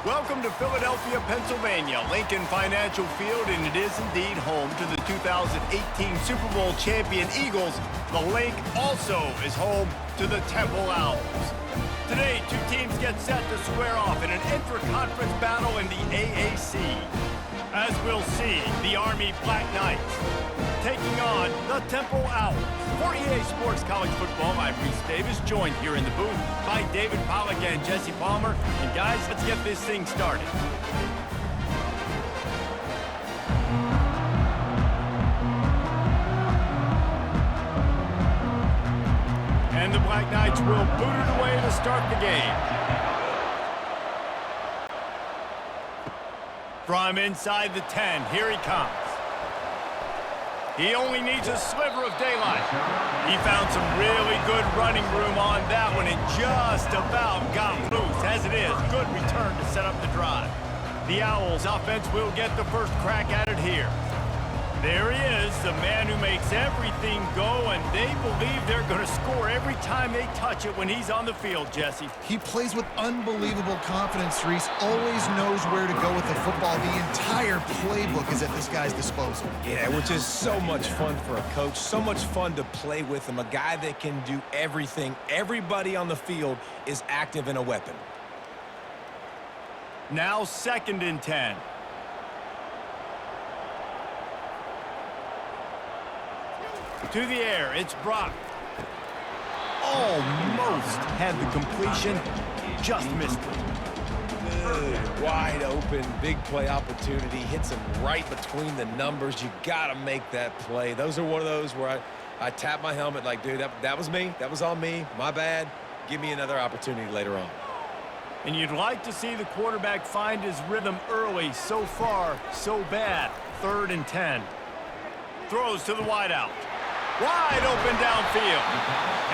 Welcome to Philadelphia, Pennsylvania, Lincoln Financial Field, and it is indeed home to the 2018 Super Bowl champion Eagles. The link also is home to the Temple Owls. Today, two teams get set to square off in an intra-conference battle in the AAC. As we'll see, the Army Black Knights taking on the Temple Owls. For EA Sports College Football, I'm Reese Davis, joined here in the booth by David Pollack and Jesse Palmer. And guys, let's get this thing started. And the Black Knights will boot it away to start the game. From inside the 10, here he comes. He only needs a sliver of daylight. He found some really good running room on that one and just about got loose. As it is, good return to set up the drive. The Owls offense will get the first crack at it here. There he is, the man who makes everything go, and they believe they're going to score every time they touch it when he's on the field, Jesse. He plays with unbelievable confidence, Reese. Always knows where to go with the football. The entire playbook is at this guy's disposal. Yeah, which is so much fun for a coach, so much fun to play with him, a guy that can do everything. Everybody on the field is active and a weapon. Now 2nd and 10. To the air, it's Brock. Almost had the completion, just missed it. Good, wide open, big play opportunity. Hits him right between the numbers. You got to make that play. Those are one of those where I tap my helmet like, dude, that was me. That was on me. My bad. Give me another opportunity later on. And you'd like to see the quarterback find his rhythm early. So far, so bad. 3rd and 10. Throws to the wideout. Wide open downfield.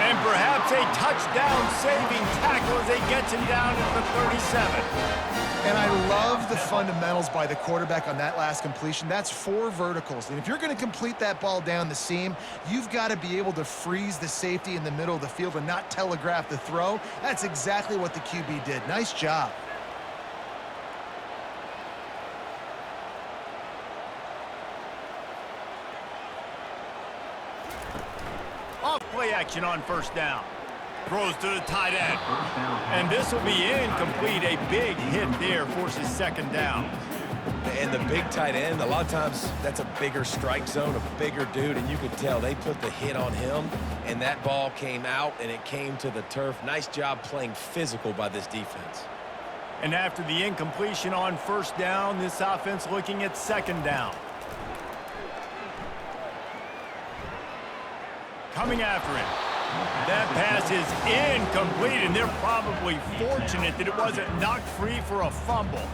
And perhaps a touchdown-saving tackle as they gets him down at the 37. And I love the fundamentals by the quarterback on that last completion. That's 4 verticals. And if you're going to complete that ball down the seam, you've got to be able to freeze the safety in the middle of the field and not telegraph the throw. That's exactly what the QB did. Nice job. Off play action on 1st down. Throws to the tight end. And this will be incomplete. A big hit there forces 2nd down. And the big tight end, a lot of times that's a bigger strike zone, a bigger dude, and you could tell they put the hit on him, and that ball came out, and it came to the turf. Nice job playing physical by this defense. And after the incompletion on 1st down, this offense looking at 2nd down. Coming after him. That pass is incomplete, and they're probably fortunate that it wasn't knocked free for a fumble.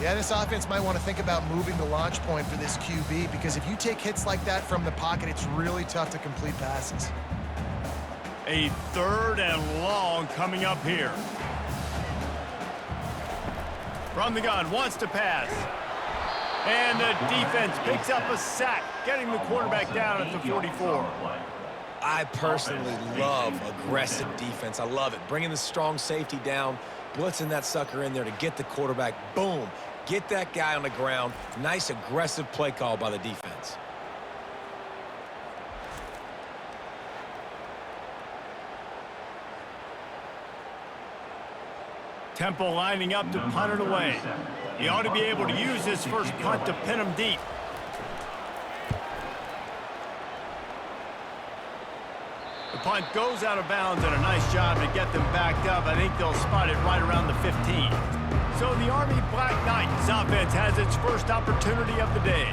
Yeah, this offense might want to think about moving the launch point for this QB, because if you take hits like that from the pocket, it's really tough to complete passes. A 3rd and long coming up here. From the gun, wants to pass. And the defense picks up a sack, getting the quarterback down at the 44. I personally love aggressive defense. I love it. Bringing the strong safety down, blitzing that sucker in there to get the quarterback. Boom. Get that guy on the ground. Nice aggressive play call by the defense. Temple lining up to punt it away. He ought to be able to use this first punt to pin him deep. The punt goes out of bounds, and a nice job to get them backed up. I think they'll spot it right around the 15. So the Army Black Knights offense has its first opportunity of the day.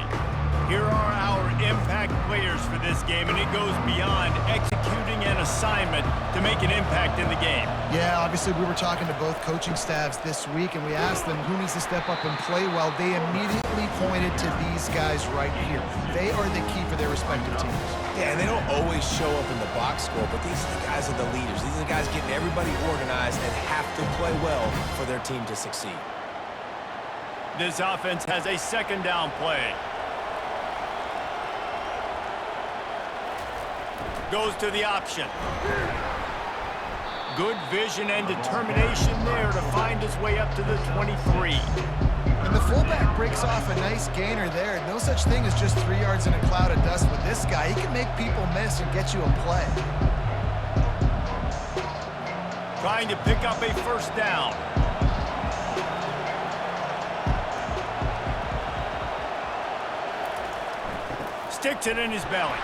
Here are our impact players for this game, and it goes beyond executing an assignment to make an impact in the game. Yeah, obviously we were talking to both coaching staffs this week, and we asked them who needs to step up and play well. They immediately pointed to these guys right here. They are the key for their respective teams. Yeah, and they don't always show up in the box score, but these guys are the leaders. These are the guys getting everybody organized and have to play well for their team to succeed. This offense has a 2nd down play. Goes to the option. Good vision and determination there to find his way up to the 23. And the fullback breaks off a nice gainer there. No such thing as just 3 yards in a cloud of dust with this guy. He can make people miss and get you a play. Trying to pick up a first down. Sticks it in his belly.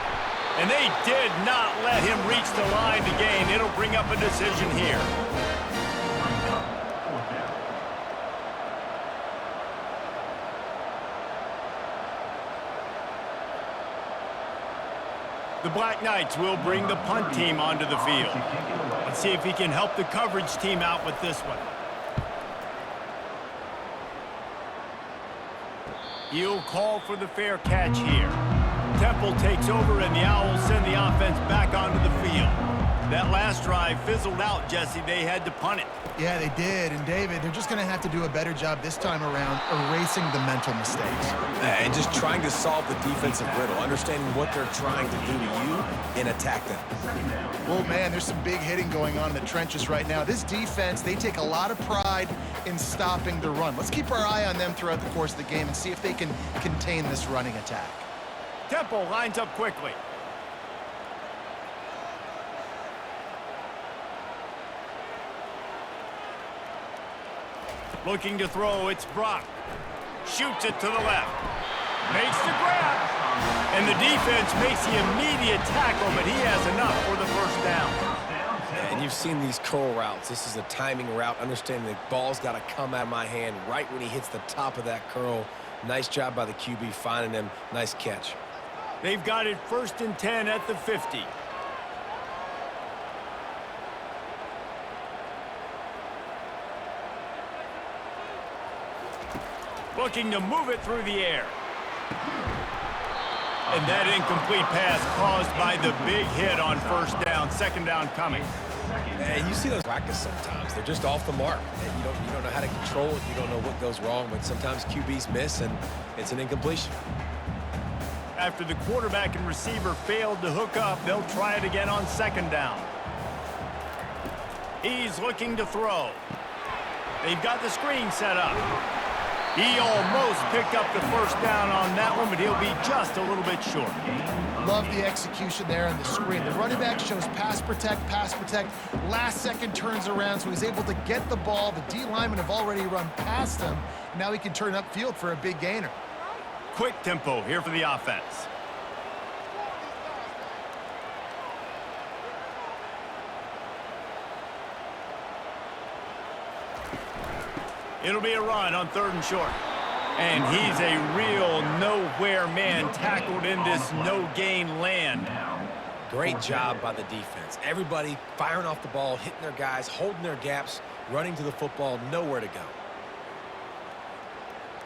And they did not let him reach the line to gain. It'll bring up a decision here. The Black Knights will bring the punt team onto the field. Let's see if he can help the coverage team out with this one. He'll call for the fair catch here. Temple takes over, and the Owls send the offense back onto the field. That last drive fizzled out, Jesse. They had to punt it. Yeah, they did. And, David, they're just going to have to do a better job this time around erasing the mental mistakes. And just trying to solve the defensive riddle, understanding what they're trying to do to you and attack them. Well, man, there's some big hitting going on in the trenches right now. This defense, they take a lot of pride in stopping the run. Let's keep our eye on them throughout the course of the game and see if they can contain this running attack. Temple lines up quickly. Looking to throw, it's Brock. Shoots it to the left. Makes the grab. And the defense makes the immediate tackle, but he has enough for the first down. And you've seen these curl routes. This is a timing route, understanding the ball's got to come out of my hand right when he hits the top of that curl. Nice job by the QB finding him. Nice catch. They've got it 1st and 10 at the 50. Looking to move it through the air. And that incomplete pass caused by the big hit on first down. Second down coming. And you see those practice sometimes. They're just off the mark. And you don't know how to control it. You don't know what goes wrong. But sometimes QBs miss, and it's an incompletion. After the quarterback and receiver failed to hook up, they'll try it again on second down. He's looking to throw. They've got the screen set up. He almost picked up the first down on that one, but he'll be just a little bit short. Love the execution there on the screen. The running back shows pass protect. Last second turns around, so he's able to get the ball. The D linemen have already run past him. Now he can turn upfield for a big gainer. Quick tempo here for the offense. It'll be a run on 3rd and short. And he's a real nowhere man tackled in this no-gain land. Great job by the defense. Everybody firing off the ball, hitting their guys, holding their gaps, running to the football, nowhere to go.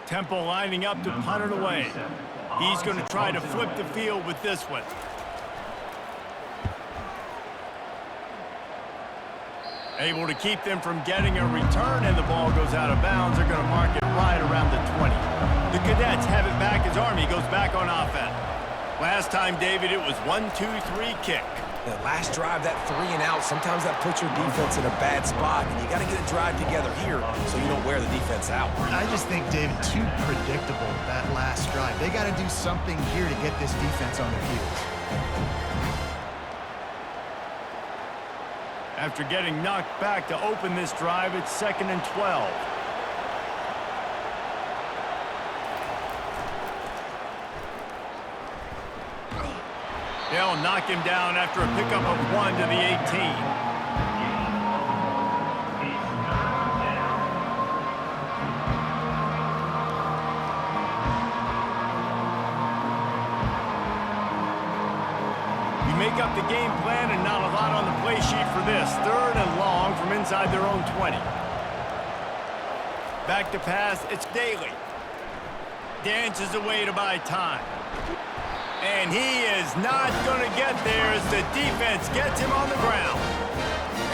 Temple lining up to punt it away. He's going to try to flip the field with this one. Able to keep them from getting a return, and the ball goes out of bounds. They're going to mark it right around the 20. The Cadets have it back as Army goes back on offense. Last time, David, it was 1-2-3 kick. The last drive, that 3 and out, sometimes that puts your defense in a bad spot, and you got to get a drive together here so you don't wear the defense out. I just think, David, too predictable, that last drive. They got to do something here to get this defense on their heels. After getting knocked back to open this drive, it's 2nd and 12. They'll knock him down after a pickup of 1 to the 18. Make up the game plan, and not a lot on the play sheet for this. 3rd and long from inside their own 20. Back to pass, it's Daly. Dances away to buy time. And he is not going to get there as the defense gets him on the ground.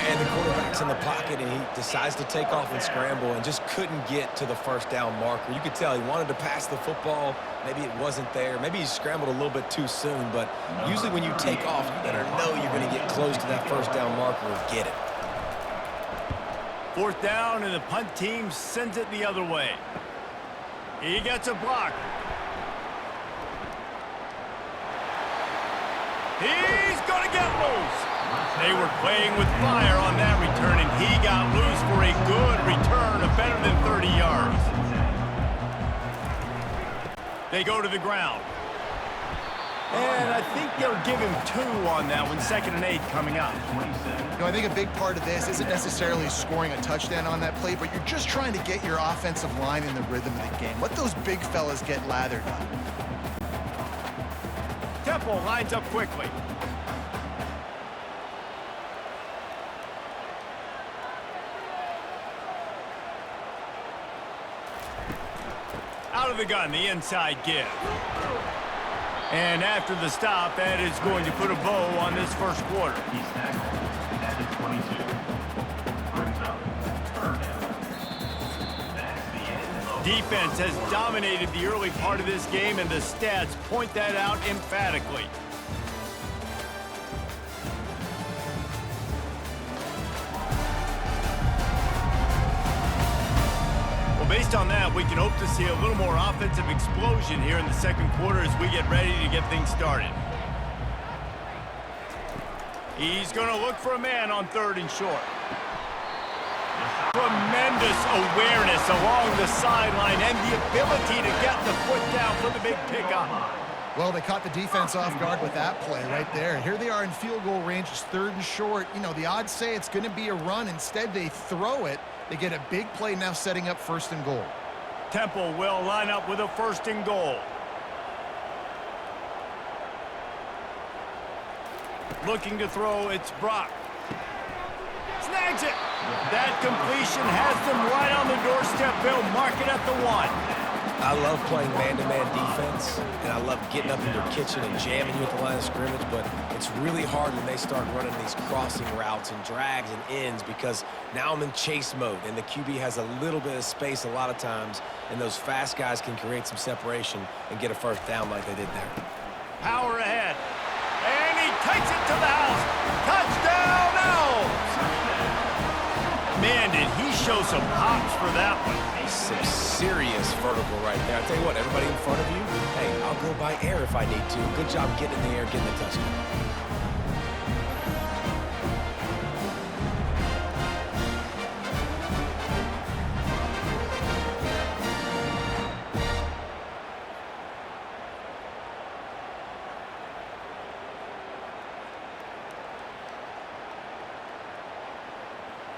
And the quarterback's in the pocket, and he decides to take off and scramble and just couldn't get to the first down marker. You could tell he wanted to pass the football. Maybe it wasn't there. Maybe he scrambled a little bit too soon. But usually when you take off, you better know you're going to get close to that first down marker or get it. Fourth down, and the punt team sends it the other way. He gets a block. He's going to get loose. They were playing with fire on that return, and he got loose for a good return of better than 30 yards. They go to the ground. And I think they'll give him 2 on that one, 2nd and 8 coming up. You know, I think a big part of this isn't necessarily scoring a touchdown on that play, but you're just trying to get your offensive line in the rhythm of the game. Let those big fellas get lathered up. Temple lines up quickly. Out of the gun, the inside give. And after the stop, that is going to put a bow on this first quarter. He's tackled at the 22. Brings up third down. That's the end of Defense has dominated the early part of this game, and the stats point that out emphatically. Based on that, we can hope to see a little more offensive explosion here in the second quarter as we get ready to get things started. He's going to look for a man on 3rd and short. Tremendous awareness along the sideline and the ability to get the foot down for the big pickup. Well, they caught the defense off guard with that play right there. Here they are in field goal range. It's 3rd and short. You know, the odds say it's going to be a run. Instead, they throw it. They get a big play now setting up 1st and goal. Temple will line up with a 1st and goal. Looking to throw, it's Brock. Snags it. That completion has them right on the doorstep. They'll mark it at the 1. I love playing man-to-man defense, and I love getting up in your kitchen and jamming you at the line of scrimmage, but it's really hard when they start running these crossing routes and drags and ends because now I'm in chase mode, and the QB has a little bit of space a lot of times, and those fast guys can create some separation and get a first down like they did there. Power ahead. And he takes it to the house. Touchdown, Owls! Man, did he show some hops for that one. Some serious vertical right there. I tell you what, everybody in front of you, hey, I'll go by air if I need to. Good job getting in the air, getting the touchdown.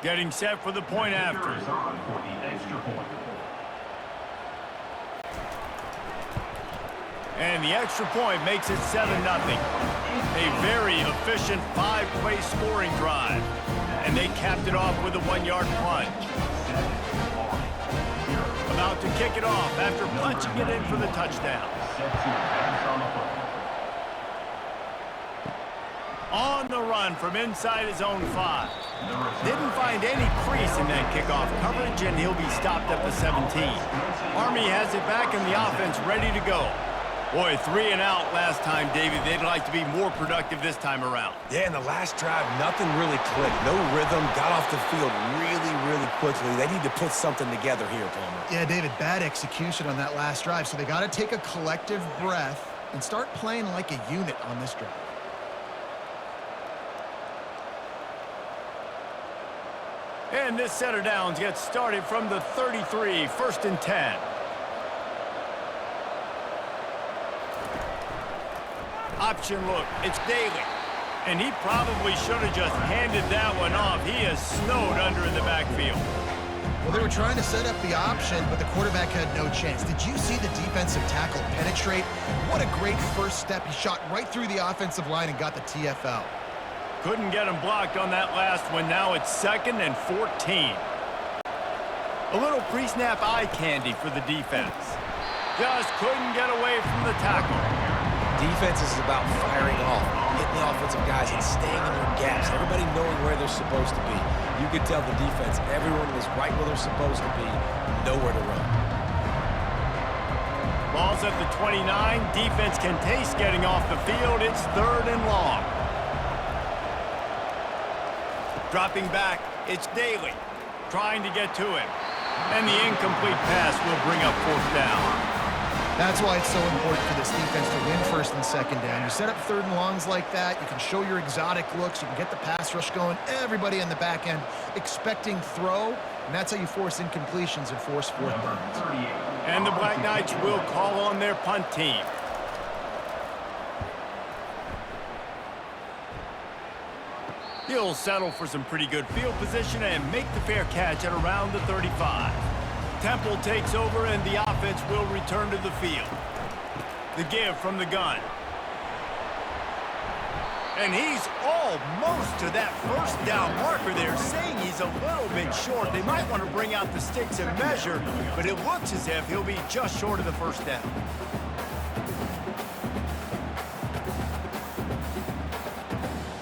Getting set for the point after. is on for the extra point. And the extra point makes it 7-0. A very efficient 5-play scoring drive. And they capped it off with a 1-yard plunge. About to kick it off after punching it in for the touchdown. On the run from inside his own 5. Didn't find any crease in that kickoff coverage, and he'll be stopped at the 17. Army has it back in the offense ready to go. Boy, 3 and out last time, David. They'd like to be more productive this time around. Yeah, in the last drive, nothing really clicked. No rhythm, got off the field really quickly. They need to put something together here, Palmer. Yeah, David, bad execution on that last drive, so they got to take a collective breath and start playing like a unit on this drive. And this set of downs gets started from the 33, 1st and 10. Option look, it's Daly. And he probably should have just handed that one off. He is snowed under in the backfield. Well, they were trying to set up the option, but the quarterback had no chance. Did you see the defensive tackle penetrate? What a great first step. He shot right through the offensive line and got the TFL. Couldn't get him blocked on that last one. Now it's 2nd and 14. A little pre-snap eye candy for the defense. Just couldn't get away from the tackle. Defense is about firing off, hitting the offensive guys and staying in their gaps. Everybody knowing where they're supposed to be. You could tell the defense, everyone was right where they're supposed to be, nowhere to run. Ball's at the 29. Defense can taste getting off the field. It's 3rd and long. Dropping back, it's Daly. trying to get to him. And the incomplete pass will bring up 4th down. That's why it's so important for this defense to win 1st and 2nd down. You set up 3rd and longs like that, you can show your exotic looks, you can get the pass rush going, everybody on the back end expecting throw, and that's how you force incompletions and force 4th downs. And the Black Knights will call on their punt team. He'll settle for some pretty good field position and make the fair catch at around the 35. Temple takes over and the offense will return to the field. The give from the gun. And he's almost to that 1st down marker there, saying he's a little bit short. They might want to bring out the sticks and measure, but it looks as if he'll be just short of the 1st down.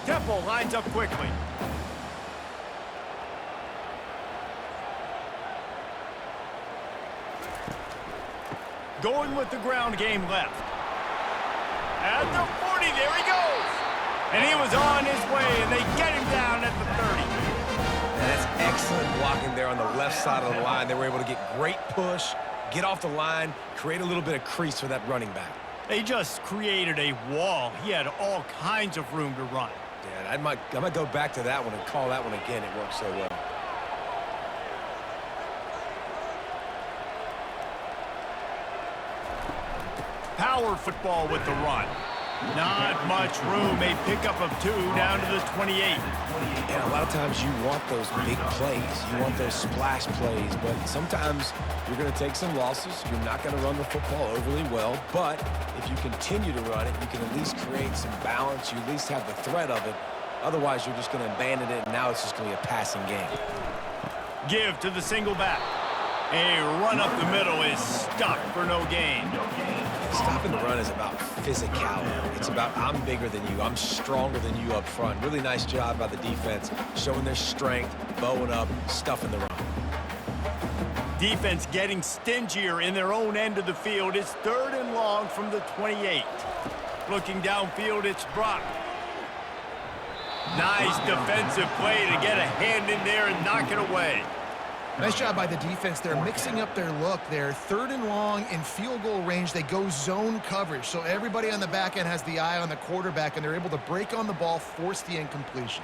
Temple lines up quickly. Going with the ground game left. At the 40, there he goes. And he was on his way, and they get him down at the 30. And that's excellent blocking there on the left side of the line. They were able to get great push, get off the line, create a little bit of crease for that running back. They just created a wall. He had all kinds of room to run. Yeah, I might go back to that one and call that one again. It worked so well. Power football with the run. Not much room. A pickup of 2 down to the 28. And a lot of times you want those big plays. You want those splash plays. But sometimes you're going to take some losses. You're not going to run the football overly well. But if you continue to run it, you can at least create some balance. You at least have the threat of it. Otherwise, you're just going to abandon it, and now it's just going to be a passing game. Give to the single back. A run up the middle is stuck for no gain. Stopping the run is about physicality. It's about I'm bigger than you. I'm stronger than you up front. Really nice job by the defense, showing their strength, bowing up, stuffing the run. Defense getting stingier in their own end of the field. It's 3rd and long from the 28. Looking downfield, it's Brock. Nice defensive play to get a hand in there and knock it away. Nice job by the defense. They're mixing up their look. They're 3rd and long in field goal range. They go zone coverage, so everybody on the back end has the eye on the quarterback, and they're able to break on the ball, force the incompletion.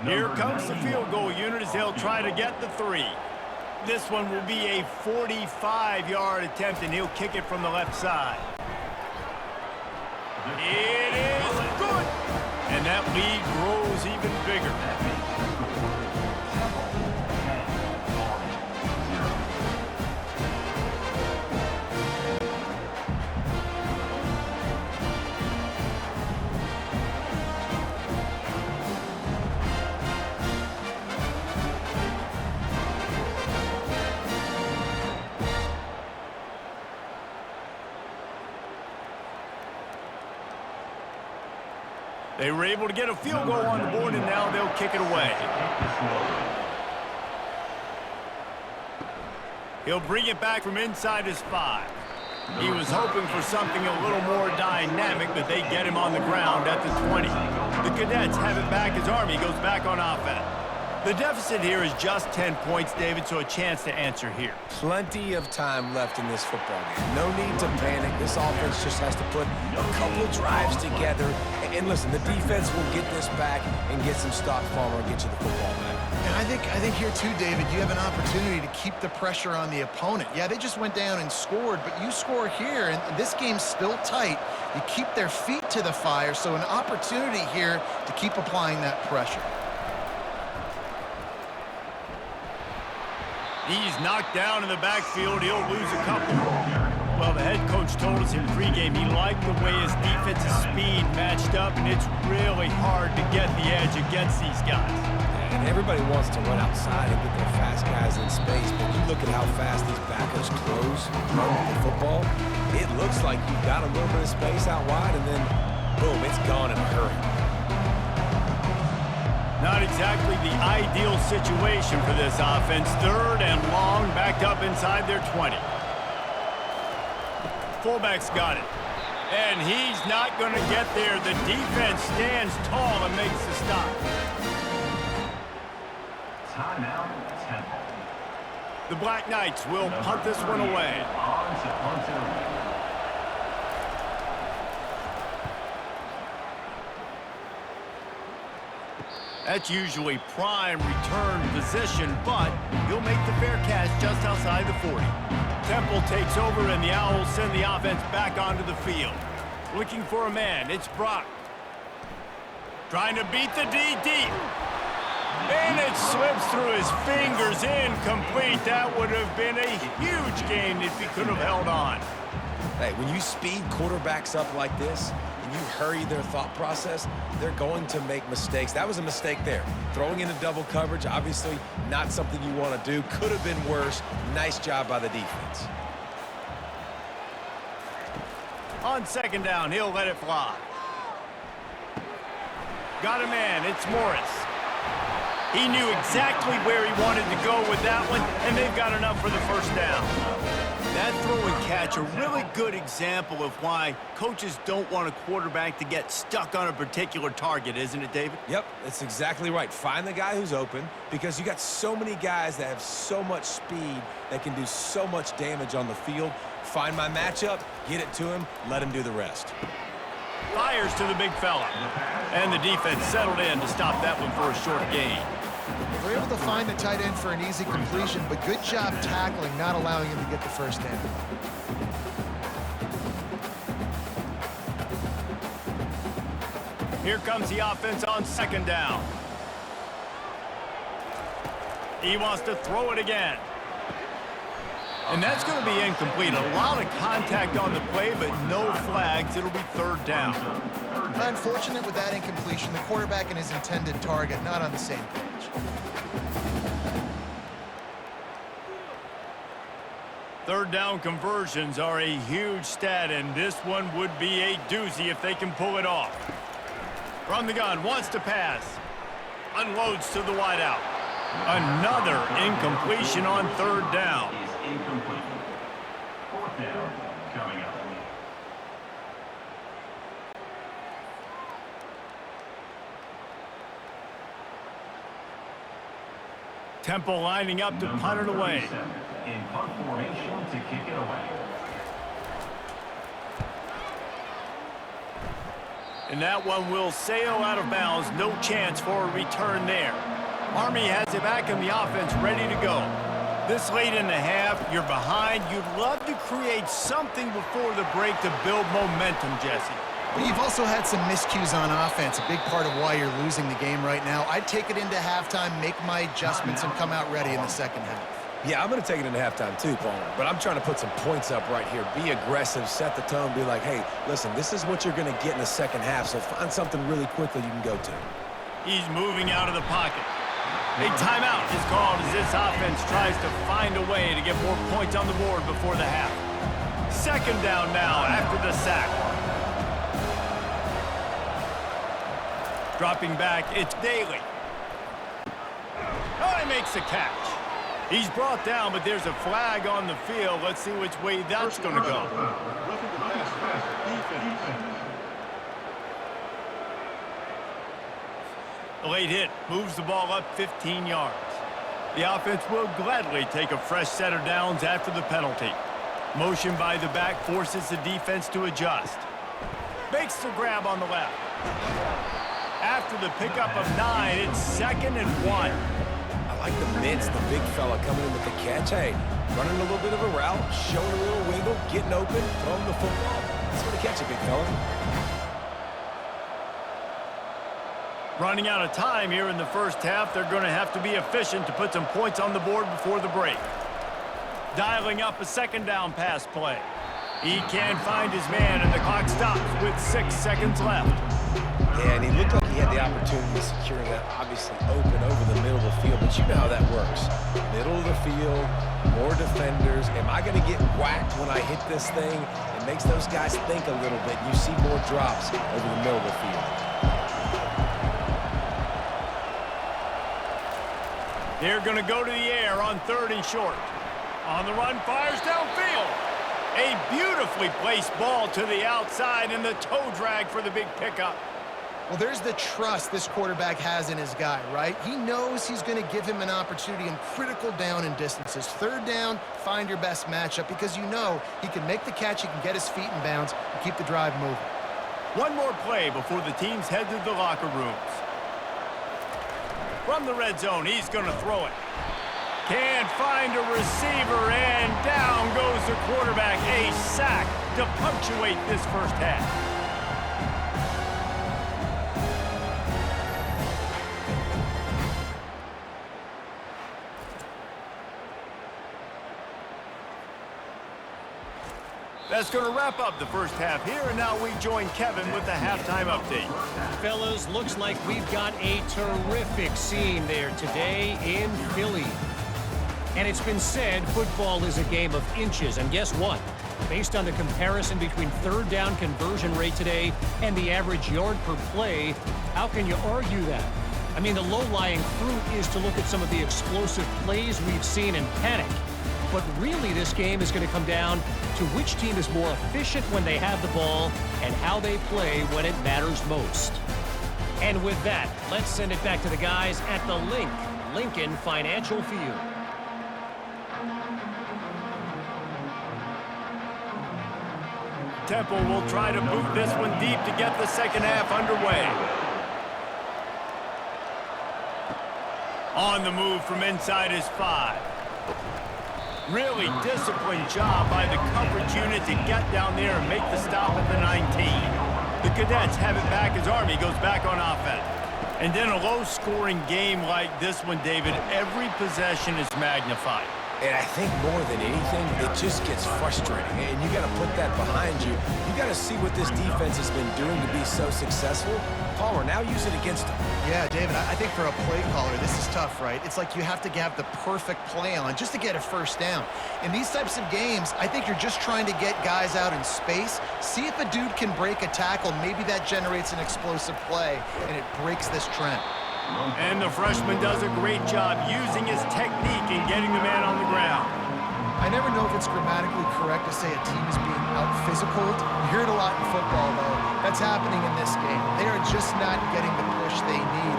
Here comes the field goal unit as they'll try to get the 3. This one will be a 45-yard attempt, and he'll kick it from the left side. It is good! And that lead grows even bigger. They were able to get a field goal on the board, and now they'll kick it away. He'll bring it back from inside his 5. He was hoping for something a little more dynamic, but they get him on the ground at the 20. The Cadets have it back as Army goes back on offense. The deficit here is just 10 points, David, so a chance to answer here. Plenty of time left in this football game. No need to panic. This offense just has to put a couple of drives together. And listen, the defense will get this back and get some stops farmer and get you the football back. And I think here too, David, you have an opportunity to keep the pressure on the opponent. Yeah, they just went down and scored, but you score here, and this game's still tight. You keep their feet to the fire, so an opportunity here to keep applying that pressure. He's knocked down in the backfield. He'll lose a couple. Well, the head coach told us in pregame he liked the way his defensive speed matched up, and it's really hard to get the edge against these guys. And everybody wants to run outside and get their fast guys in space, but you look at how fast these backers close, run the football. It looks like you've got a little bit of space out wide, and then, boom, it's gone in a hurry. Not exactly the ideal situation for this offense. 3rd and long, backed up inside their 20. Fullback's got it. And he's not going to get there. The defense stands tall and makes the stop. Timeout, Temple. The Black Knights will punt this one away. On to punt it away. That's usually prime return position, but he'll make the fair catch just outside the 40. Temple takes over, and the Owls send the offense back onto the field. Looking for a man, it's Brock. Trying to beat the DD. And it slips through his fingers, incomplete. That would have been a huge gain if he could have held on. Hey, when you speed quarterbacks up like this, and you hurry their thought process, they're going to make mistakes. That was a mistake there. Throwing into double coverage, obviously not something you want to do. Could have been worse. Nice job by the defense. On second down, he'll let it fly. Got a man, it's Morris. He knew exactly where he wanted to go with that one, and they've got enough for the first down. That throw and catch, a really good example of why coaches don't want a quarterback to get stuck on a particular target, isn't it, David? Yep, that's exactly right. Find the guy who's open, because you got so many guys that have so much speed that can do so much damage on the field. Find my matchup, get it to him, let him do the rest. Fires to the big fella. And the defense settled in to stop that one for a short gain. They were able to find the tight end for an easy completion, but good job tackling, not allowing him to get the first down. Here comes the offense on second down. He wants to throw it again. And that's going to be incomplete. A lot of contact on the play, but no flags. It'll be third down. Unfortunate with that incompletion. The quarterback and his intended target not on the same page. Third down conversions are a huge stat, and this one would be a doozy if they can pull it off. From the gun, wants to pass. Unloads to the wideout. Another incompletion on third down. Incomplete. Fourth down coming up. Temple lining up to punt it away. In punt formation to kick it away. And that one will sail out of bounds. No chance for a return there. Army has it back in the offense, ready to go. This late in the half, you're behind. You'd love to create something before the break to build momentum, Jesse. But you've also had some miscues on offense, a big part of why you're losing the game right now. I'd take it into halftime, make my adjustments, and come out ready in the second half. Yeah, I'm going to take it into halftime too, Palmer. But I'm trying to put some points up right here. Be aggressive, set the tone, be like, hey, listen, this is what you're going to get in the second half, so find something really quickly you can go to. He's moving out of the pocket. A timeout is called as this offense tries to find a way to get more points on the board before the half. Second down now after the sack. Dropping back, it's Daly. Oh, he makes the catch. He's brought down, but there's a flag on the field. Let's see which way that's going to go. The late hit moves the ball up 15 yards. The offense will gladly take a fresh set of downs after the penalty. Motion by the back forces the defense to adjust. Makes the grab on the left. After the pickup of 9, it's 2nd and 1. I like the mitts, the big fella coming in with the catch. Hey, running a little bit of a route, showing a little wiggle, getting open, throwing the football. That's going to catch it, big fella. Running out of time here in the first half. They're going to have to be efficient to put some points on the board before the break. Dialing up a second down pass play. He can't find his man, and the clock stops with 6 seconds left. Yeah, and he looked like he had the opportunity to secure that, obviously open over the middle of the field, but you know how that works. Middle of the field, more defenders. Am I going to get whacked when I hit this thing? It makes those guys think a little bit. You see more drops over the middle of the field. They're going to go to the air on 3rd and short. On the run, fires downfield. A beautifully placed ball to the outside, and the toe drag for the big pickup. Well, there's the trust this quarterback has in his guy, right? He knows he's going to give him an opportunity in critical down and distances. Third down, find your best matchup because you know he can make the catch, he can get his feet in bounds, and keep the drive moving. One more play before the teams head to the locker rooms. From the red zone, he's going to throw it. Can't find a receiver, and down goes the quarterback. A sack to punctuate this first half. That's going to wrap up the first half here, and now we join Kevin with the halftime update. Fellas, looks like we've got a terrific scene there today in Philly. And it's been said football is a game of inches, and guess what? Based on the comparison between third down conversion rate today and the average yard per play, how can you argue that? I mean, the low-lying fruit is to look at some of the explosive plays we've seen and panic. But really, this game is going to come down to which team is more efficient when they have the ball and how they play when it matters most. And with that, let's send it back to the guys at the Lincoln Financial Field. Temple will try to boot this one deep to get the second half underway. On the move from inside his 5. Really disciplined job by the coverage unit to get down there and make the stop at the 19. The Cadets have it back as Army goes back on offense. And then a low-scoring game like this one, David, every possession is magnified. And I think more than anything, it just gets frustrating. And you got to put that behind you. You got to see what this defense has been doing to be so successful. Palmer, now use it against them. Yeah, David, I think for a play caller, this is tough, right? It's like you have to have the perfect play on just to get a first down. In these types of games, I think you're just trying to get guys out in space, see if a dude can break a tackle. Maybe that generates an explosive play, and it breaks this trend. And the freshman does a great job using his technique and getting the man on the ground. I never know if it's grammatically correct to say a team is being out-physicaled. You hear it a lot in football, though. That's happening in this game. They are just not getting the push they need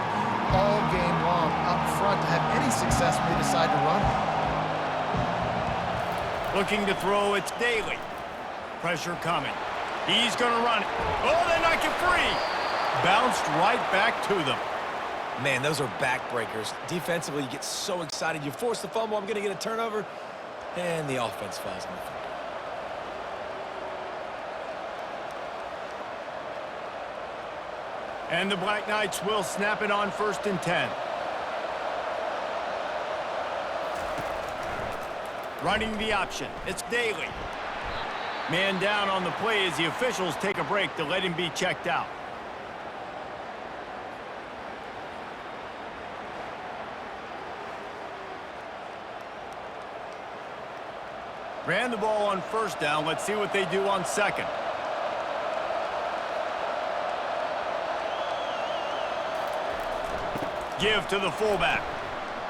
all game long up front to have any success when they decide to run. Looking to throw, it's Daly. Pressure coming. He's going to run it. Oh, they knock it free. Bounced right back to them. Man, those are backbreakers. Defensively, you get so excited. You force the fumble, I'm going to get a turnover, and the offense falls on the field. And the Black Knights will snap it on 1st and 10. Running the option. It's Daly. Man down on the play as the officials take a break to let him be checked out. Ran the ball on 1st down. Let's see what they do on 2nd. Give to the fullback.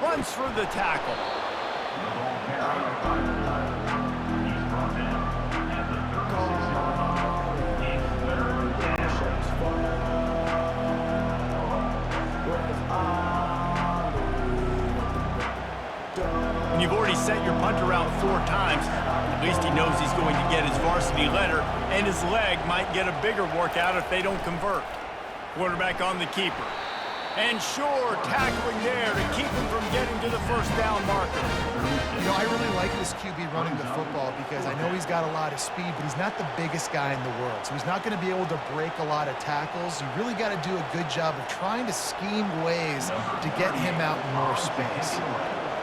Runs for the tackle. He's brought down at the 36-yard line. It's 3rd down. When you've already sent your punter out 4 times, at least he knows he's going to get his varsity letter, and his leg might get a bigger workout if they don't convert. Quarterback on the keeper. And sure, tackling there to keep him from getting to the 1st down marker. You know, I really like this QB running the football because I know he's got a lot of speed, but he's not the biggest guy in the world. So he's not going to be able to break a lot of tackles. You really got to do a good job of trying to scheme ways to get him out in more space.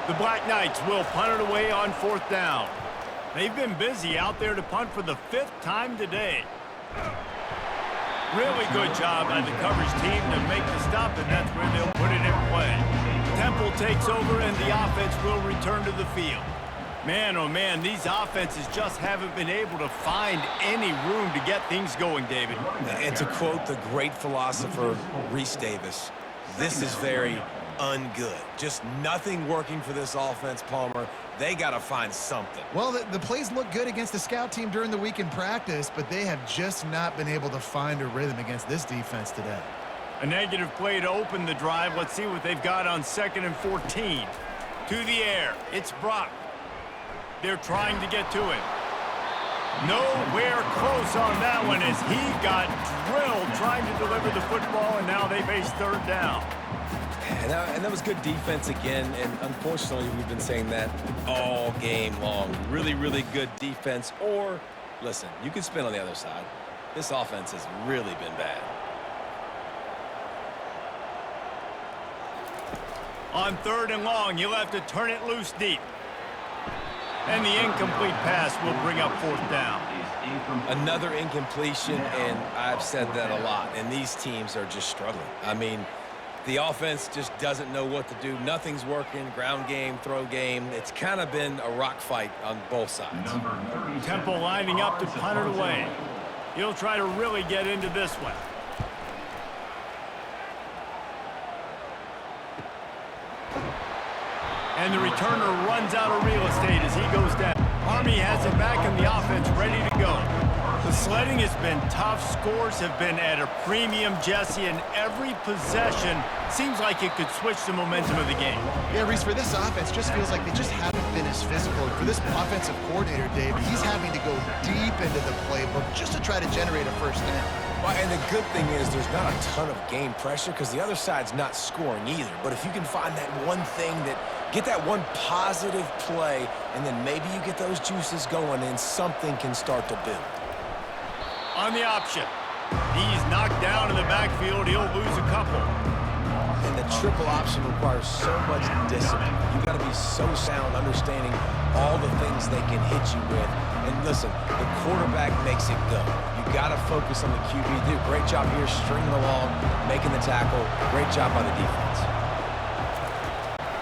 The Black Knights will punt it away on 4th down. They've been busy out there to punt for the 5th time today. Really good job by the coverage team to make the stop, and that's where they'll put it in play. Temple takes over, and the offense will return to the field. Man, oh man, these offenses just haven't been able to find any room to get things going, David. And to quote the great philosopher Reese Davis, this is very ungood. Just nothing working for this offense, Palmer. They got to find something. Well, the plays look good against the scout team during the week in practice, but they have just not been able to find a rhythm against this defense today. A negative play to open the drive. Let's see what they've got on 2nd and 14. To the air. It's Brock. They're trying to get to it. Nowhere close on that one as he got drilled trying to deliver the football, and now they face 3rd down. And that was good defense again, and unfortunately we've been saying that all game long. Really, really good defense. Or, listen, you can spin on the other side. This offense has really been bad. On 3rd and long, you'll have to turn it loose deep. And the incomplete pass will bring up 4th down. Another incompletion, and I've said that a lot, and these teams are just struggling. I mean, the offense just doesn't know what to do. Nothing's working. Ground game, throw game. It's kind of been a rock fight on both sides. Temple lining up to punt it away. He'll try to really get into this one. And the returner runs out of real estate as he goes down. Army has it back in the offense, ready to go. The sledding has been tough. Scores have been at a premium, Jesse, and every possession seems like it could switch the momentum of the game. Yeah, Reese, for this offense, just feels like they just haven't been as physical. For this offensive coordinator, Dave, he's having to go deep into the playbook just to try to generate a 1st down. Well, and the good thing is there's not a ton of game pressure because the other side's not scoring either. But if you can find that one thing get that one positive play, and then maybe you get those juices going and something can start to build. On the option. He's knocked down in the backfield. He'll lose a couple. And the triple option requires so much discipline. You've got to be so sound, understanding all the things they can hit you with. And listen, the quarterback makes it go. You've got to focus on the QB. Do a great job here stringing along, making the tackle. Great job by the defense.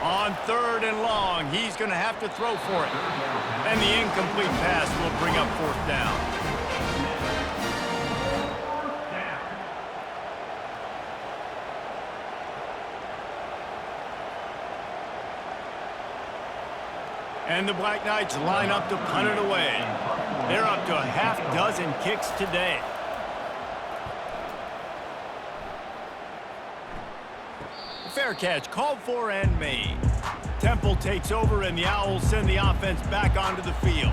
On 3rd and long, he's going to have to throw for it. And the incomplete pass will bring up 4th down. And the Black Knights line up to punt it away. They're up to a half-dozen kicks today. Fair catch, called for and made. Temple takes over, and the Owls send the offense back onto the field.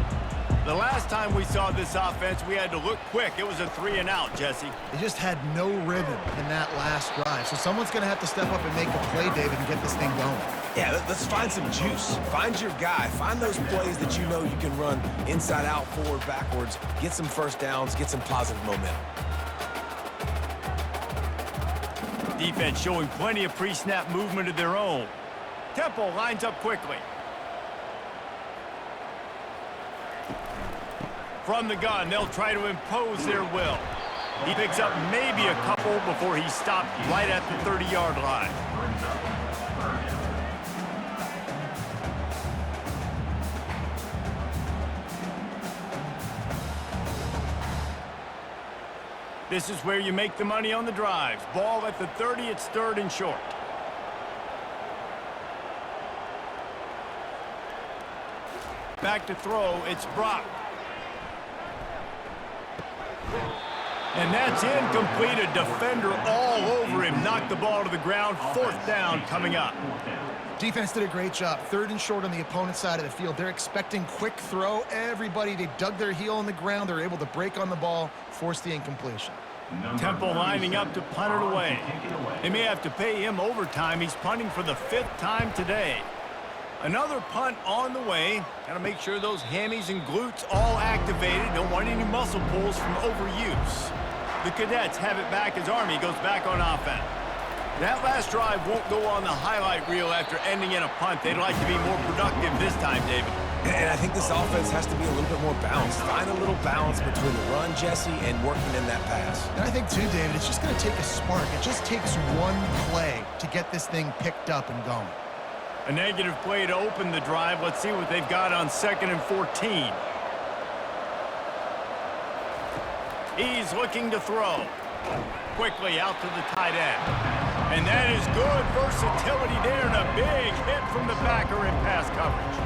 The last time we saw this offense, we had to look quick. It was a 3-and-out, Jesse. They just had no rhythm in that last drive. So someone's going to have to step up and make a play, David, and get this thing going. Yeah, let's find some juice. Find your guy. Find those plays that you know you can run inside out, forward, backwards. Get some 1st downs. Get some positive momentum. Defense showing plenty of pre-snap movement of their own. Temple lines up quickly. From the gun, they'll try to impose their will. He picks up maybe a couple before he's stopped right at the 30-yard line. This is where you make the money on the drives. Ball at the 30, it's 3rd and short. Back to throw, it's Brock. And that's incomplete. A defender all over him. Knocked the ball to the ground. 4th down coming up. Defense did a great job. 3rd and short on the opponent's side of the field. They're expecting quick throw. Everybody, they dug their heel in the ground. They're able to break on the ball, force the incompletion. Temple lining up to punt it away. They may have to pay him overtime. He's punting for the 5th time today. Another punt on the way. Got to make sure those hammies and glutes all activated. Don't want any muscle pulls from overuse. The Cadets have it back as Army goes back on offense. That last drive won't go on the highlight reel after ending in a punt. They'd like to be more productive this time, David. And I think this offense has to be a little bit more balanced. Find a little balance between the run, Jesse, and working in that pass. And I think, too, David, it's just going to take a spark. It just takes one play to get this thing picked up and going. A negative play to open the drive. Let's see what they've got on 2nd and 14. He's looking to throw. Quickly out to the tight end. And that is good versatility there, and a big hit from the backer in pass coverage.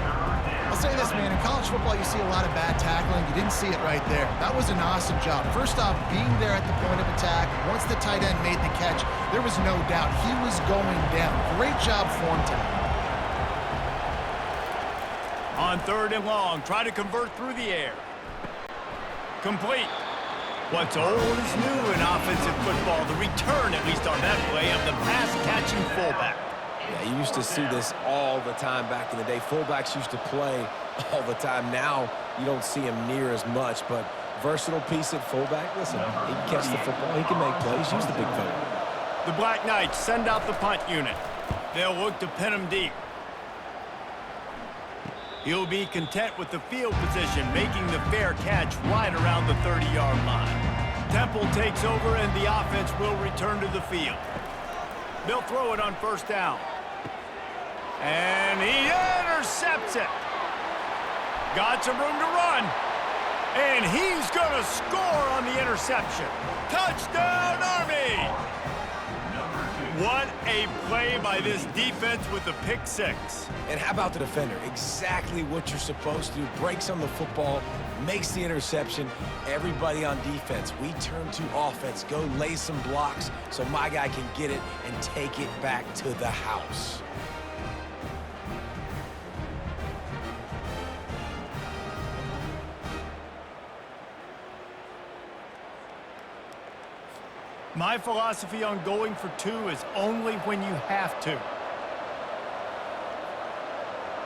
I'll say this, man. In college football, you see a lot of bad tackling. You didn't see it right there. That was an awesome job. First off, being there at the point of attack. Once the tight end made the catch, there was no doubt he was going down. Great job form tackle. On 3rd and long, try to convert through the air. Complete. What's old is new in offensive football. The return, at least on that play, of the pass-catching fullback. Yeah, you used to see this all the time back in the day. Fullbacks used to play all the time. Now you don't see him near as much, but versatile piece at fullback. Listen, he can catch the football. He can make plays. Use the big fella. The Black Knights send out the punt unit. They'll look to pin him deep. He'll be content with the field position, making the fair catch right around the 30-yard line. Temple takes over, and the offense will return to the field. They'll throw it on 1st down. And he intercepts it. Got some room to run. And he's going to score on the interception. Touchdown, Army! What a play by this defense with the pick 6. And how about the defender? Exactly what you're supposed to do. Breaks on the football, makes the interception. Everybody on defense, we turn to offense. Go lay some blocks so my guy can get it and take it back to the house. My philosophy on going for 2 is only when you have to.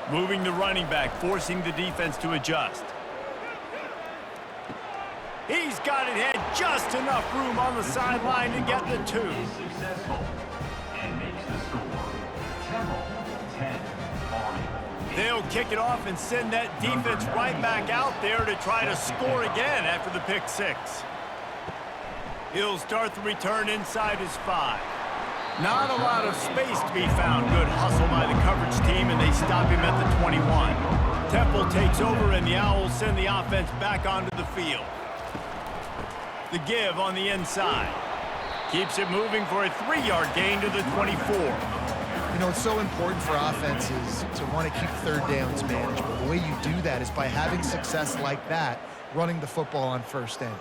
Moving the running back, forcing the defense to adjust. He's got it, had just enough room on the sideline to get the 2. Is successful and makes the score. Temple 10, Army. They'll kick it off and send that defense right back out there to try to score again after the pick 6. He'll start the return inside his 5. Not a lot of space to be found. Good hustle by the coverage team, and they stop him at the 21. Temple takes over, and the Owls send the offense back onto the field. The give on the inside. Keeps it moving for a 3-yard gain to the 24. You know, it's so important for offenses to want to keep 3rd downs manageable. The way you do that is by having success like that, running the football on 1st down.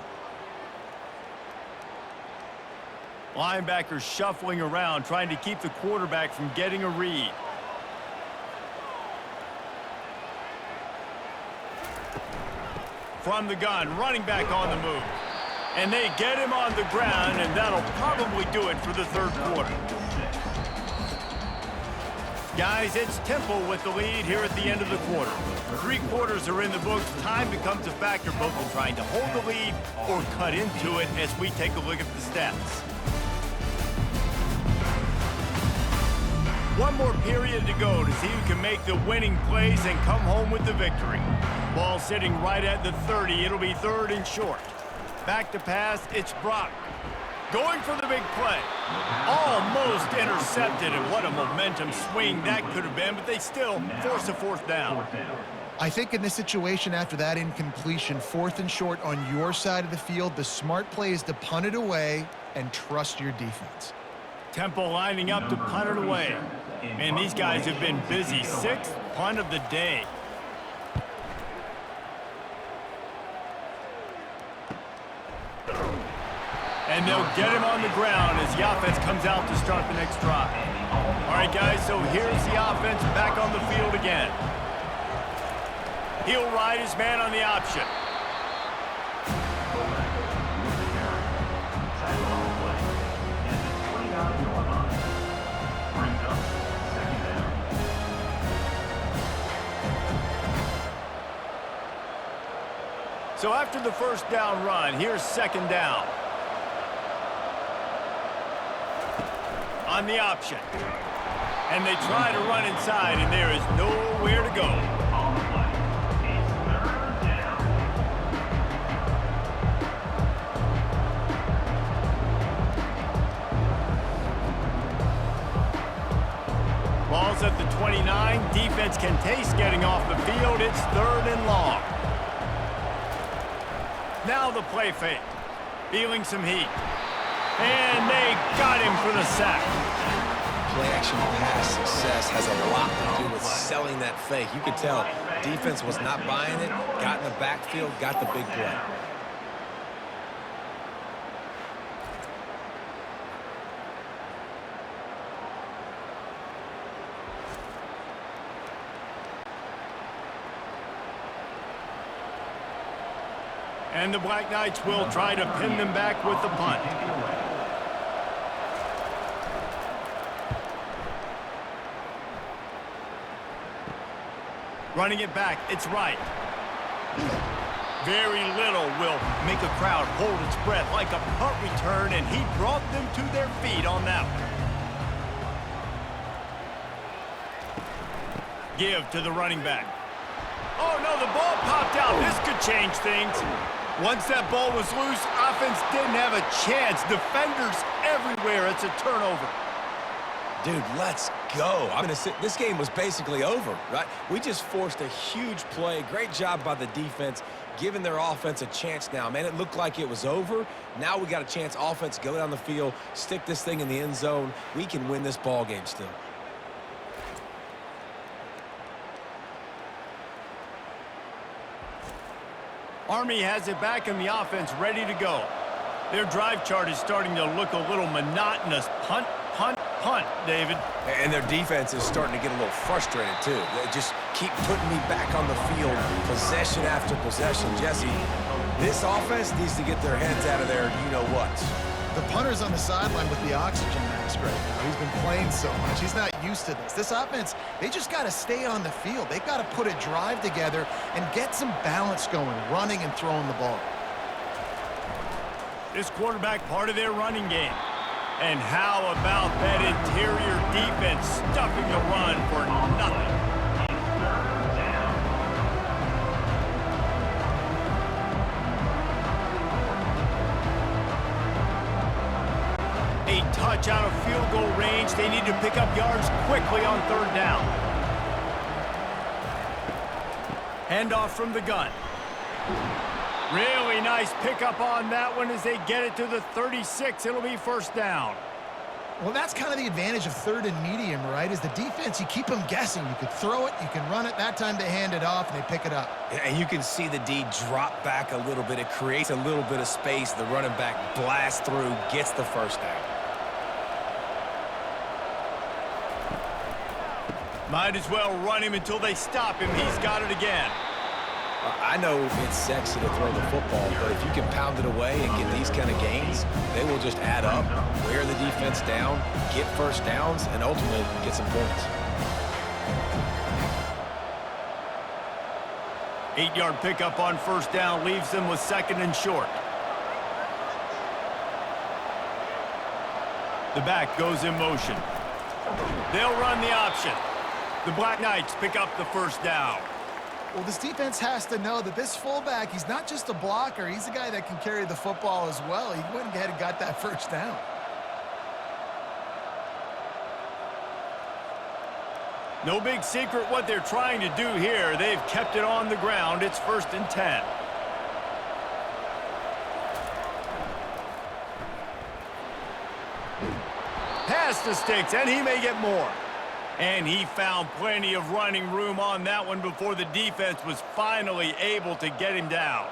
Linebackers shuffling around, trying to keep the quarterback from getting a read. From the gun, running back on the move. And they get him on the ground, and that'll probably do it for the 3rd quarter. Guys, it's Temple with the lead here at the end of the quarter. 3 quarters are in the books. Time becomes a factor both in trying to hold the lead or cut into it as we take a look at the stats. 1 more period to go to see who can make the winning plays and come home with the victory. Ball sitting right at the 30. It'll be 3rd and short. Back to pass, it's Brock. Going for the big play. Almost intercepted, and what a momentum swing that could have been, but they still force a 4th down. I think in this situation after that incompletion, 4th and short on your side of the field, the smart play is to punt it away and trust your defense. Temple lining up to punt it away. Man, these guys have been busy. 6th punt of the day. And they'll get him on the ground as the offense comes out to start the next drive. All right, guys, so here's the offense back on the field again. He'll ride his man on the option. So after the 1st down run, here's 2nd down. On the option. And they try to run inside, and there is nowhere to go. On the play, it's 3rd down. Ball's at the 29. Defense can taste getting off the field. It's 3rd and long. Now the play fake. Feeling some heat. And they got him for the sack. Play action pass success has a lot to do with selling that fake. You can tell Defense was not buying it, got in the backfield, got the big play. And the Black Knights will try to pin them back with the punt. Running it back, it's right. Very little will make a crowd hold its breath like a punt return, and he brought them to their feet on that one. Give to the running back. Oh, no, the ball popped out. This could change things. Once that ball was loose, offense didn't have a chance. Defenders everywhere. It's a turnover. Dude, let's go. This game was basically over, right? We just forced a huge play. Great job by the defense, giving their offense a chance now. Man, it looked like it was over. Now we got a chance. Offense, go down the field, stick this thing in the end zone. We can win this ball game still. Army has it back in the offense, ready to go. Their drive chart is starting to look a little monotonous. Punt, punt, punt, David. And their defense is starting to get a little frustrated, too. They just keep putting me back on the field, possession after possession. Jesse, this offense needs to get their heads out of there, you-know-what. The punter's on the sideline with the oxygen mask right now. He's been playing so much. He's not used to this. This offense, they just got to stay on the field. They've got to put a drive together and get some balance going, running and throwing the ball. This quarterback part of their running game. And how about that interior defense stuffing the run for nothing? A touch out of field goal range. They need to pick up yards quickly on third down. Handoff from the gun. Really nice pickup on that one as they get it to the 36. It'll be first down. Well, that's kind of the advantage of third and medium, right? Is the defense, you keep them guessing. You could throw it, you can run it. That time they hand it off and they pick it up. And you can see the D drop back a little bit. It creates a little bit of space. The running back blasts through, gets the first down. Might as well run him until they stop him. He's got it again. I know it's sexy to throw the football, but if you can pound it away and get these kind of gains, they will just add up, wear the defense down, get first downs, and ultimately get some points. 8-yard pickup on first down leaves them with second and short. The back goes in motion. They'll run the option. The Black Knights pick up the first down. Well, this defense has to know that this fullback, he's not just a blocker. He's a guy that can carry the football as well. He went ahead and got that first down. No big secret what they're trying to do here. They've kept it on the ground. It's 1st and 10. Pass to Sticks, and he may get more. And he found plenty of running room on that one before the defense was finally able to get him down.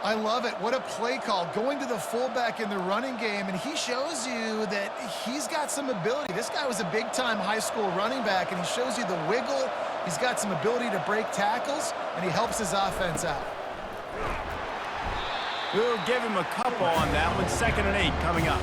I love it. What a play call. Going to the fullback in the running game, and he shows you that he's got some ability. This guy was a big-time high school running back, and he shows you the wiggle. He's got some ability to break tackles, and he helps his offense out. We'll give him a couple on that one. 2nd and 8 coming up.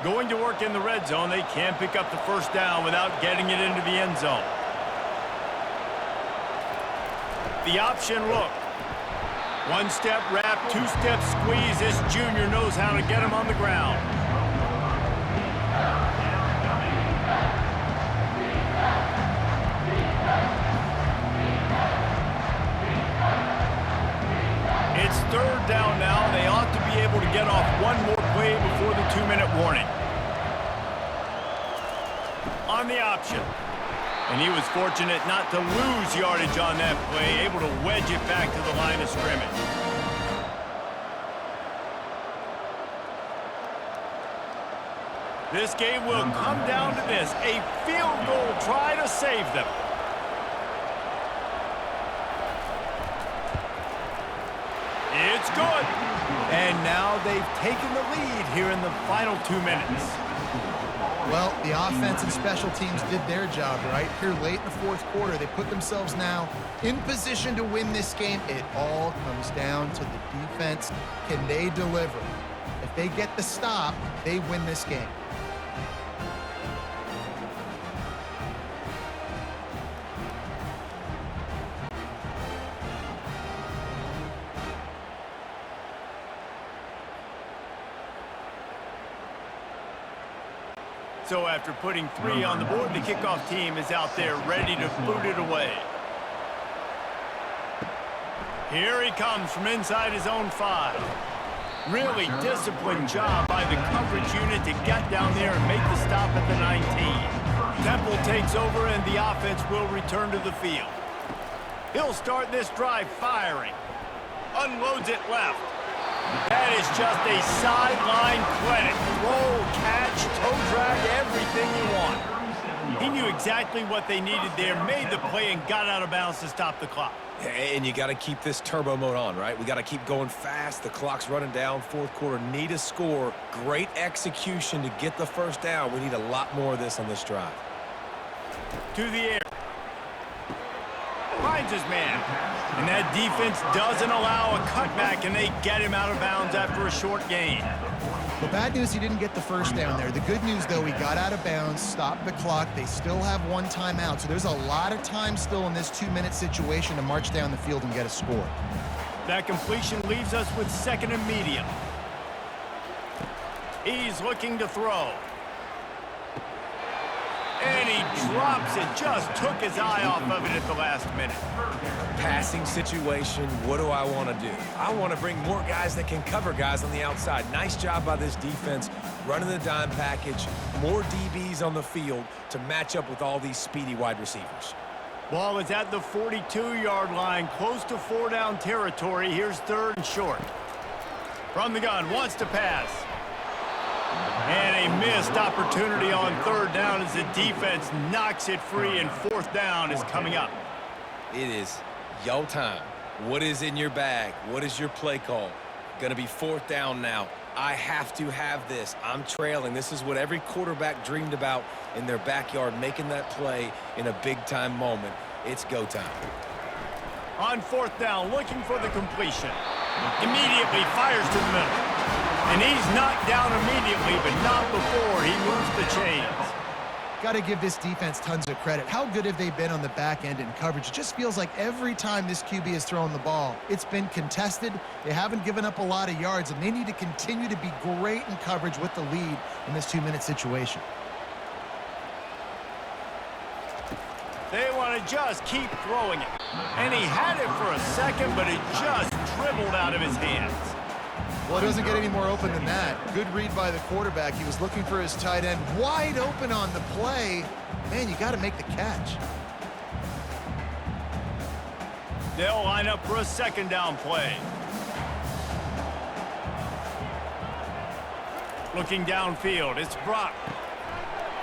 Going to work in the red zone. They can't pick up the first down without getting it into the end zone. The option look. One-step wrap, two-step squeeze. This junior knows how to get him on the ground. It's 3rd down now. They ought to be able to get off one more play before the 2-minute warning. On the option. And he was fortunate not to lose yardage on that play, able to wedge it back to the line of scrimmage. This game will come down to this, a field goal try to save them. It's good. And now they've taken the lead here in the final 2 minutes. Well, the offense and special teams did their job, right? Here late in the fourth quarter, they put themselves now in position to win this game. It all comes down to the defense. Can they deliver? If they get the stop, they win this game. So after putting 3 on the board, the kickoff team is out there ready to boot it away. Here he comes from inside his own 5. Really disciplined job by the coverage unit to get down there and make the stop at the 19. Temple takes over and the offense will return to the field. He'll start this drive firing. Unloads it left. That is just a sideline clinic. Roll, catch, toe drag, everything you want. He knew exactly what they needed there, made the play, and got out of bounds to stop the clock. And you got to keep this turbo mode on, right? We got to keep going fast. The clock's running down. Fourth quarter, need a score. Great execution to get the first down. We need a lot more of this on this drive. To the air. Finds his man. And that defense doesn't allow a cutback, and they get him out of bounds after a short gain. The bad news, he didn't get the first down there. The good news, though, he got out of bounds, stopped the clock. They still have 1 timeout, so there's a lot of time still in this 2-minute situation to march down the field and get a score. That completion leaves us with 2nd and medium. He's looking to throw. And he drops it, just took his eye off of it at the last minute. Passing situation, what do I want to do? I want to bring more guys that can cover guys on the outside. Nice job by this defense, running the dime package, more DBs on the field to match up with all these speedy wide receivers. Ball is at the 42-yard line, close to 4-down territory. Here's 3rd and short. From the gun, wants to pass. And a missed opportunity on 3rd down as the defense knocks it free, and 4th down is coming up. It is yo time. What is in your bag? What is your play call? Going to be 4th down now. I have to have this. I'm trailing. This is what every quarterback dreamed about in their backyard, making that play in a big-time moment. It's go time. On 4th down, looking for the completion. Immediately fires to the middle. And he's knocked down immediately, but not before he moves the chains. Got to give this defense tons of credit. How good have they been on the back end in coverage? It just feels like every time this QB has thrown the ball, it's been contested. They haven't given up a lot of yards, and they need to continue to be great in coverage with the lead in this 2-minute situation. They want to just keep throwing it. And he had it for a second, but it just dribbled out of his hands. Well, it doesn't get any more open than that. Good read by the quarterback. He was looking for his tight end wide open on the play. Man, you got to make the catch. They'll line up for a 2nd down play. Looking downfield, it's Brock.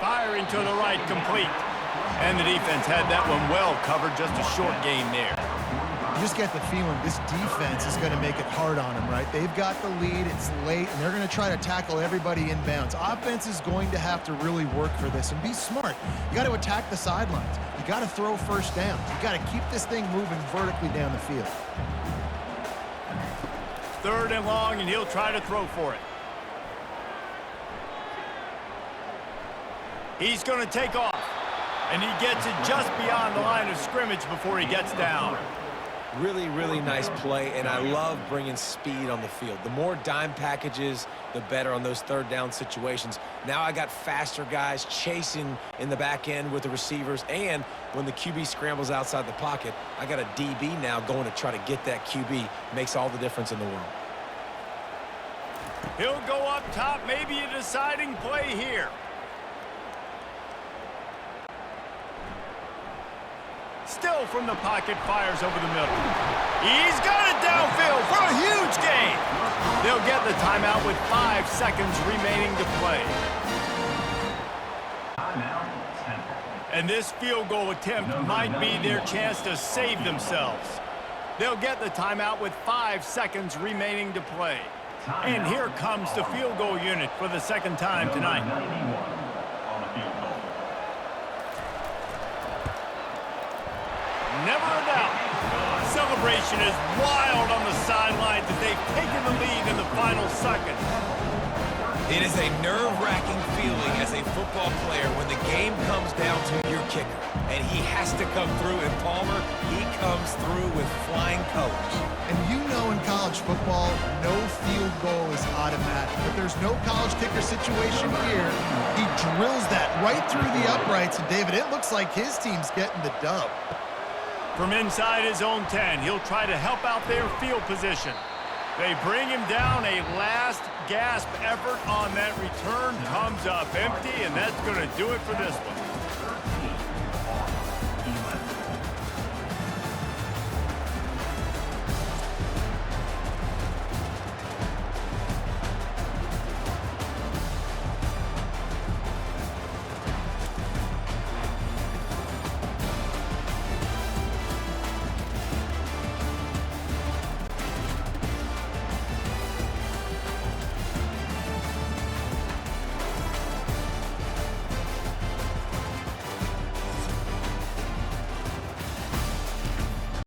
Firing to the right, complete. And the defense had that one well covered, just a short gain there. You just get the feeling this defense is going to make it hard on them, right? They've got the lead, it's late, and they're going to try to tackle everybody inbounds. Offense is going to have to really work for this and be smart. You got to attack the sidelines. You got to throw 1st down. You got to keep this thing moving vertically down the field. 3rd and long, and he'll try to throw for it. He's going to take off, and he gets it just beyond the line of scrimmage before he gets down. Really, really nice play, and I love bringing speed on the field. The more dime packages, the better on those 3rd down situations. Now I got faster guys chasing in the back end with the receivers, and when the QB scrambles outside the pocket, I got a DB now going to try to get that QB. Makes all the difference in the world. He'll go up top, maybe a deciding play here. Still from the pocket, fires over the middle. He's got it downfield for a huge gain. They'll get the timeout with 5 seconds remaining to play. And this field goal attempt might be their chance to save themselves. They'll get the timeout with 5 seconds remaining to play. And here comes the field goal unit for the second time tonight. Never a doubt. Celebration is wild on the sidelines as they've taken the lead in the final second. It is a nerve-wracking feeling as a football player when the game comes down to your kicker. And he has to come through. And Palmer, he comes through with flying colors. And you know in college football, no field goal is automatic. But there's no college kicker situation here. He drills that right through the uprights. And, David, it looks like his team's getting the dub. From inside his own 10, he'll try to help out their field position. They bring him down. A last gasp effort on that return comes up empty, and that's going to do it for this one.